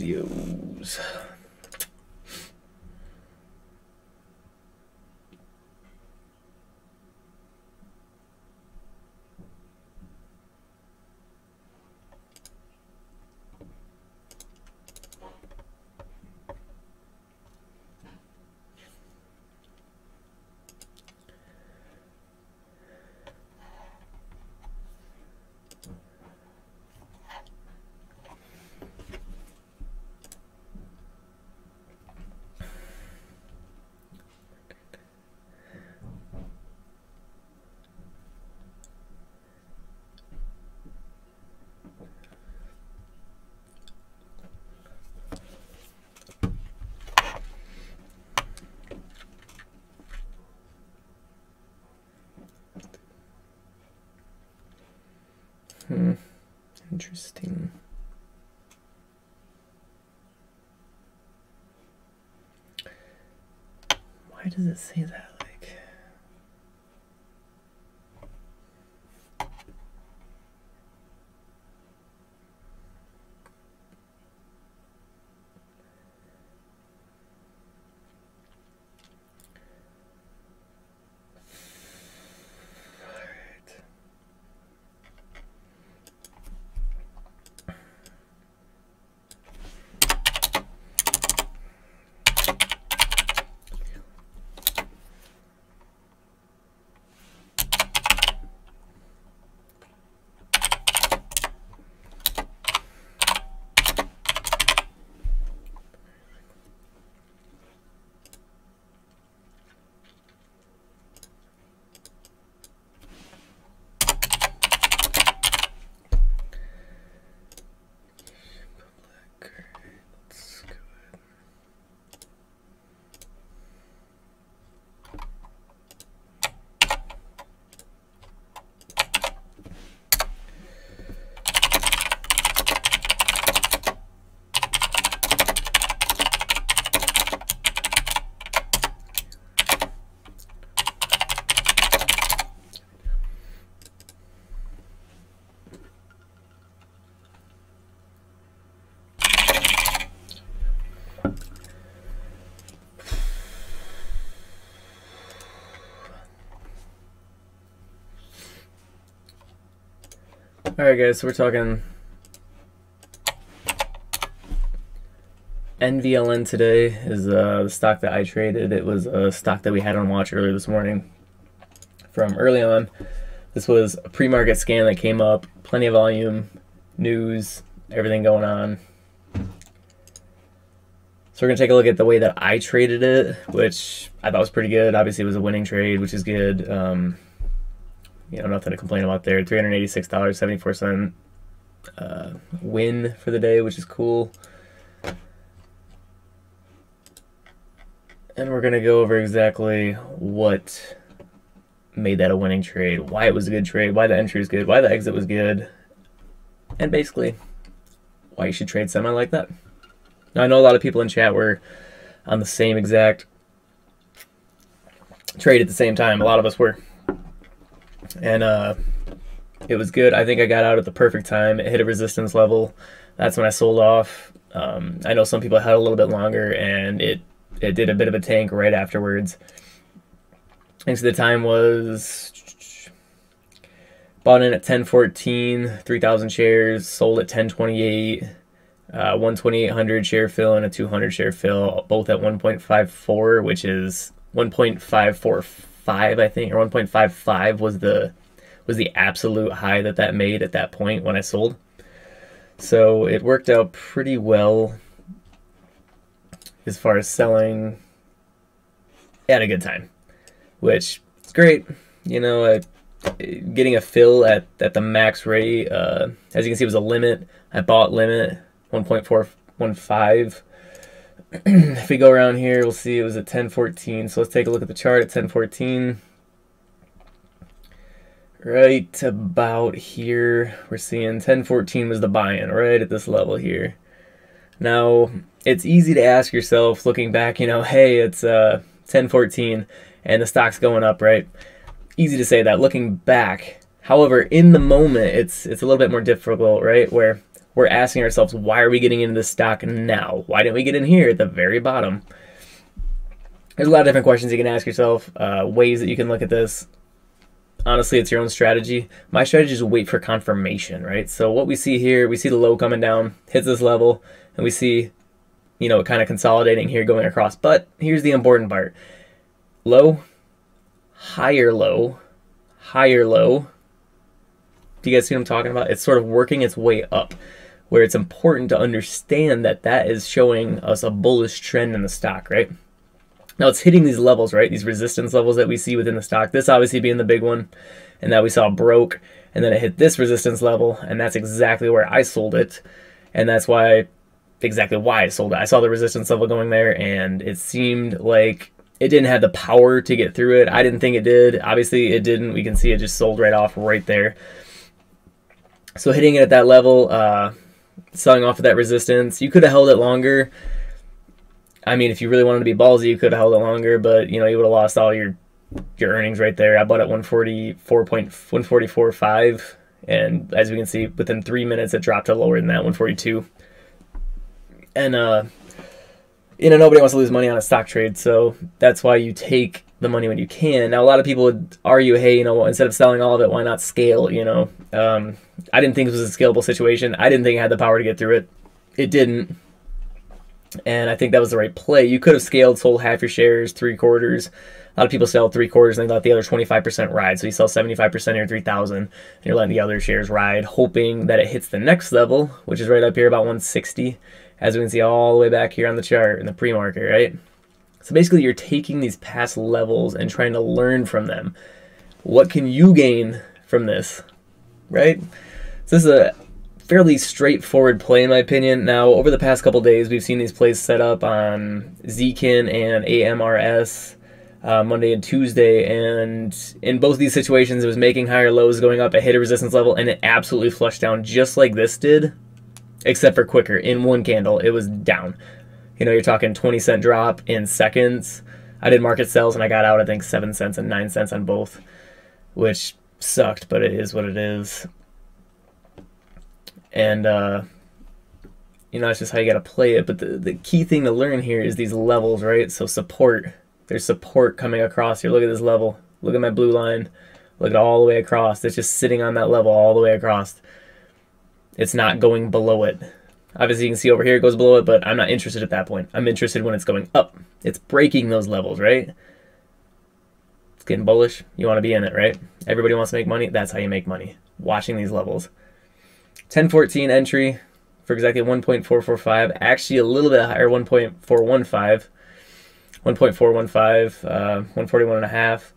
videos. Interesting. Why does it say that? Like, alright guys, so we're talking NVLN today is the stock that I traded. It was a stock that we had on watch earlier this morning from early on. This was a pre-market scan that came up, plenty of volume, news, everything going on. So we're going to take a look at the way that I traded it, which I thought was pretty good. Obviously it was a winning trade, which is good. You know, nothing to complain about there. $386.74 win for the day, which is cool. And we're going to go over exactly what made that a winning trade, why it was a good trade, why the entry was good, why the exit was good, and basically why you should trade semi like that. Now, I know a lot of people in chat were on the same exact trade at the same time. A lot of us were. And it was good. I think I got out at the perfect time. It hit a resistance level. That's when I sold off. I know some people had a little bit longer, and it did a bit of a tank right afterwards. And so the time was bought in at 10.14, 3,000 shares, sold at 10.28, 1,2800 share fill and a 200 share fill, both at 1.54, which is 1.545. I think, or 1.55 was the absolute high that made at that point when I sold. So it worked out pretty well as far as selling at a good time, which is great. You know, getting a fill at the max rate, as you can see, it was a limit. I bought limit 1.415. If we go around here, we'll see it was at 10.14. So let's take a look at the chart at 10.14. Right about here, we're seeing 10.14 was the buy-in, right at this level here. Now, it's easy to ask yourself, looking back, you know, hey, it's 10.14 and the stock's going up, right? Easy to say that looking back. However, in the moment, it's a little bit more difficult, right? Where we're asking ourselves, why are we getting into this stock now? Why didn't we get in here at the very bottom? There's a lot of different questions you can ask yourself, ways that you can look at this. Honestly, it's your own strategy. My strategy is wait for confirmation, right? So what we see here, we see the low coming down, hits this level, and we see, you know, kind of consolidating here, going across. But here's the important part. Low, higher low, higher low. Do you guys see what I'm talking about? It's sort of working its way up, where it's important to understand that that is showing us a bullish trend in the stock, right? Now it's hitting these levels, right? These resistance levels that we see within the stock. This obviously being the big one, and that we saw broke, and then it hit this resistance level, and that's exactly where I sold it, and that's exactly why I sold it. I saw the resistance level going there, and it seemed like it didn't have the power to get through it. I didn't think it did. Obviously, it didn't. We can see it just sold right off right there. So hitting it at that level, selling off of that resistance, you could have held it longer. I mean, if you really wanted to be ballsy, you could have held it longer, but you know, you would have lost all your earnings right there. I bought at 144.5, and as we can see, within 3 minutes, it dropped to lower than that, 142. And you know, nobody wants to lose money on a stock trade, so that's why you take the money when you can. Now, a lot of people would argue, hey, you know, instead of selling all of it, why not scale? You know, I didn't think it was a scalable situation. I didn't think I had the power to get through it. It didn't. And I think that was the right play. You could have scaled, sold half your shares, 3/4. A lot of people sell 3/4 and they let the other 25% ride. So you sell 75% of your 3,000, and you're letting the other shares ride, hoping that it hits the next level, which is right up here about 160, as we can see all the way back here on the chart in the pre-market, right? So basically, you're taking these past levels and trying to learn from them. What can you gain from this, right? So this is a fairly straightforward play in my opinion. Now, over the past couple days, we've seen these plays set up on ZKIN and AMRS Monday and Tuesday, and in both these situations, it was making higher lows, going up, it hit a resistance level, and it absolutely flushed down just like this did, except for quicker. In one candle, it was down. You know, you're talking 20-cent drop in seconds. I did market sells, and I got out, I think, 7 cents and 9 cents on both, which sucked, but it is what it is. And, you know, that's just how you got to play it. But the key thing to learn here is these levels, right? So support. There's support coming across here. Look at this level. Look at my blue line. Look at all the way across. It's just sitting on that level all the way across. It's not going below it. Obviously, you can see over here it goes below it, but I'm not interested at that point. I'm interested when it's going up. It's breaking those levels, right? It's getting bullish. You want to be in it, right? Everybody wants to make money. That's how you make money. Watching these levels. 1014 entry for exactly 1.445, actually a little bit higher, 1.415, 141.5.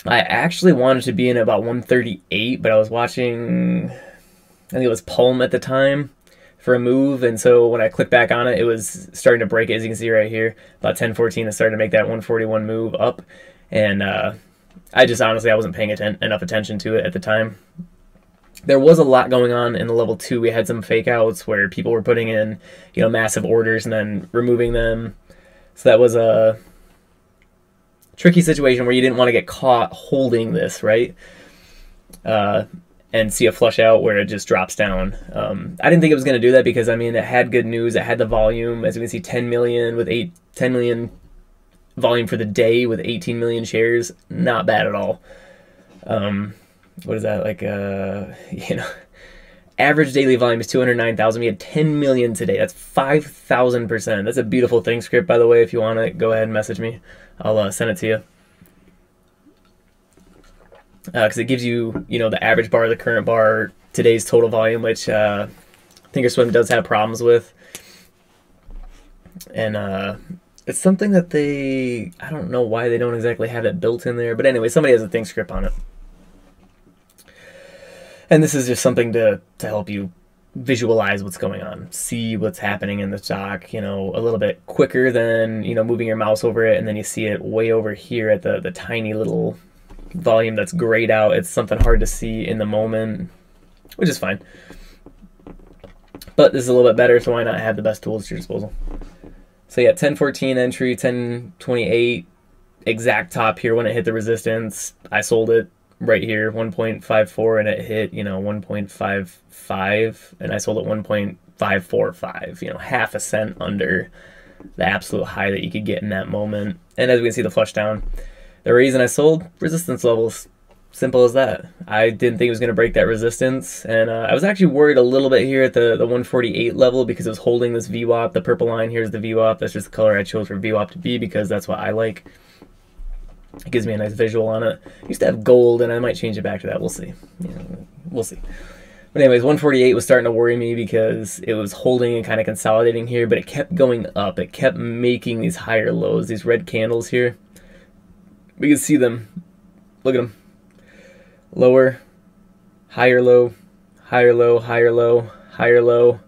I actually wanted to be in about 138, but I was watching, I think it was Palm at the time for a move, and so when I clicked back on it, it was starting to break it, as you can see right here. About 1014, it started to make that 141 move up, and I just honestly, I wasn't paying enough attention to it at the time. There was a lot going on in the level 2. We had some fake outs where people were putting in, you know, massive orders and then removing them. So that was a tricky situation where you didn't want to get caught holding this, right? And see a flush out where it just drops down. I didn't think it was going to do that because, I mean, it had good news. It had the volume. As you can see, 10 million volume for the day with 18 million shares. Not bad at all. What is that, like, you know, average daily volume is 209,000. We had 10 million today. That's 5,000%. That's a beautiful thing script, by the way. If you want it, go ahead and message me. I'll send it to you. Because it gives you, you know, the average bar, the current bar, today's total volume, which Thinkorswim does have problems with. And it's something that I don't know why they don't exactly have it built in there. But anyway, somebody has a thing script on it. And this is just something to help you visualize what's going on, see what's happening in the stock, you know, a little bit quicker than, you know, moving your mouse over it, and then you see it way over here at the tiny little volume that's grayed out. It's something hard to see in the moment, which is fine. But this is a little bit better, so why not have the best tools at your disposal? So yeah, 1014 entry, 1028, exact top here when it hit the resistance. I sold it. right here, 1.54, and it hit, you know, 1.55, and I sold at 1.545, you know, half a cent under the absolute high that you could get in that moment. And as we can see, the flush down, the reason I sold, resistance levels. Simple as that. I didn't think it was going to break that resistance, and I was actually worried a little bit here at the 148 level because it was holding this VWAP. The purple line here is the VWAP. That's just the color I chose for VWAP to be because that's what I like. It gives me a nice visual on it. I used to have gold, and I might change it back to that. We'll see. We'll see. But anyways, 148 was starting to worry me because it was holding and kind of consolidating here, but it kept going up. It kept making these higher lows, these red candles here. We can see them. Look at them. Lower, higher low, higher low, higher low, higher low.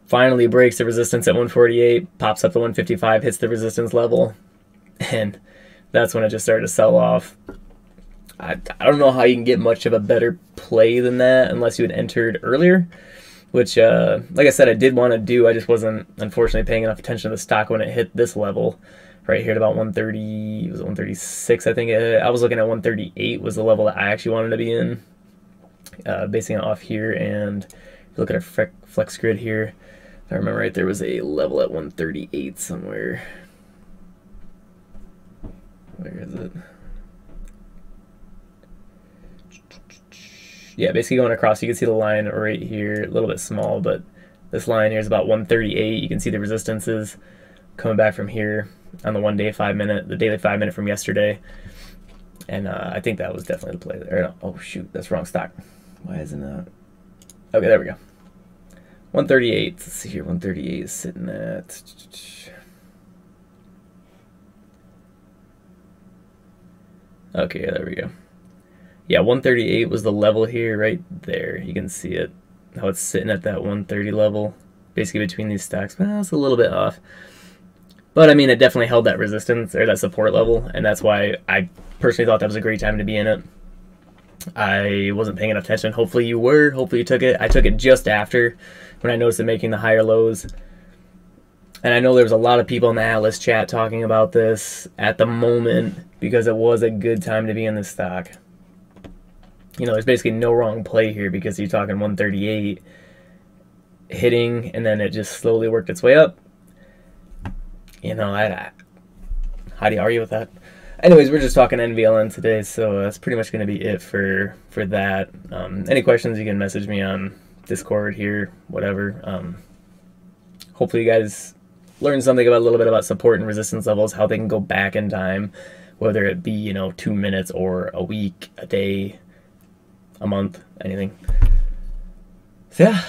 Finally breaks the resistance at 148, pops up to 155, hits the resistance level, and that's when it just started to sell off. I don't know how you can get much of a better play than that unless you had entered earlier, which, like I said, I did want to do. I just wasn't, unfortunately, paying enough attention to the stock when it hit this level. Right here at about 130, was it 136, I think. I was looking at 138 was the level that I actually wanted to be in, basing it off here. And look at our flex grid here. If I remember right, there was a level at 138 somewhere. Where is it? Yeah, basically going across, you can see the line right here, a little bit small, but this line here is about 138. You can see the resistances coming back from here on the 1 day 5 minute, the daily 5 minute from yesterday, and I think that was definitely the play there. No, oh shoot, that's wrong stock. Why isn't that? Okay, there we go. 138. Let's see here. 138 is sitting at. Okay, yeah, there we go. Yeah, 138 was the level here, right there. You can see it, how it's sitting at that 130 level, basically between these stocks. Well, it's a little bit off. But, I mean, it definitely held that resistance, or that support level, and that's why I personally thought that was a great time to be in it. I wasn't paying enough attention. Hopefully you were. Hopefully you took it. I took it just after, when I noticed it making the higher lows. And I know there was a lot of people in the Atlas chat talking about this at the moment, because it was a good time to be in this stock. You know, there's basically no wrong play here, because you're talking 138 hitting, and then it just slowly worked its way up. You know, how do you argue with that? Anyways, we're just talking NVLN today, so that's pretty much going to be it for that. Any questions, you can message me on Discord here, whatever. Hopefully you guys learned something about a little bit about support and resistance levels, how they can go back in time, whether it be, you know, 2 minutes or a week, a day, a month, anything. So yeah,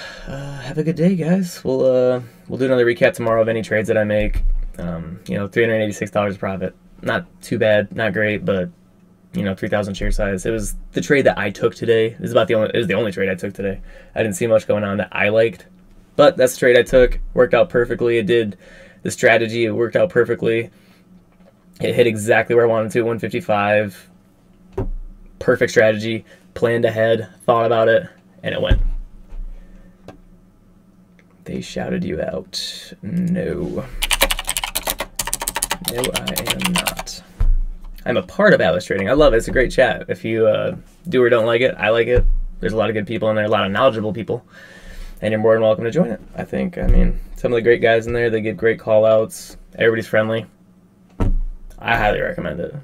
have a good day, guys. We'll do another recap tomorrow of any trades that I make. You know, $386 profit. Not too bad, not great, but you know, 3,000 share size. It was the trade that I took today. It was the only trade I took today. I didn't see much going on that I liked, but that's the trade I took. Worked out perfectly. It did the strategy. It worked out perfectly. It hit exactly where I wanted to, 155. Perfect strategy. Planned ahead. Thought about it, and it went. They shouted you out. No. No, I am not. I'm a part of Atlas Trading. I love it. It's a great chat. If you do or don't like it, I like it. There's a lot of good people in there, a lot of knowledgeable people, and you're more than welcome to join it. I mean, some of the great guys in there, they give great call outs. Everybody's friendly. I highly recommend it.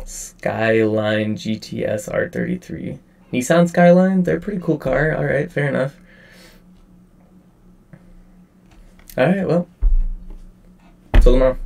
Skyline GTS R33. Nissan Skyline? They're a pretty cool car. All right, fair enough. All right, well, till tomorrow.